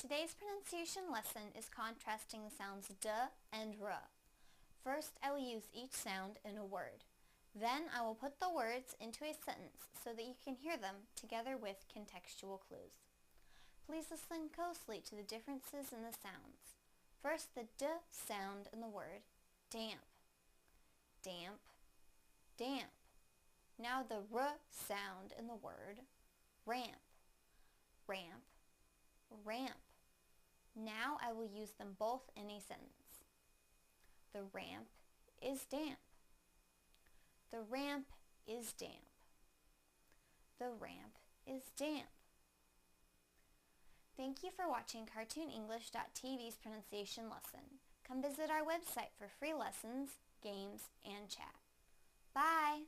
Today's pronunciation lesson is contrasting the sounds d and r. First, I will use each sound in a word. Then I will put the words into a sentence so that you can hear them together with contextual clues. Please listen closely to the differences in the sounds. First, the d sound in the word damp, damp, damp. Now the r sound in the word ramp, ramp, ramp. Now I will use them both in a sentence. The ramp is damp. The ramp is damp. The ramp is damp. Thank you for watching CartoonEnglish.tv's pronunciation lesson. Come visit our website for free lessons, games, and chat. Bye!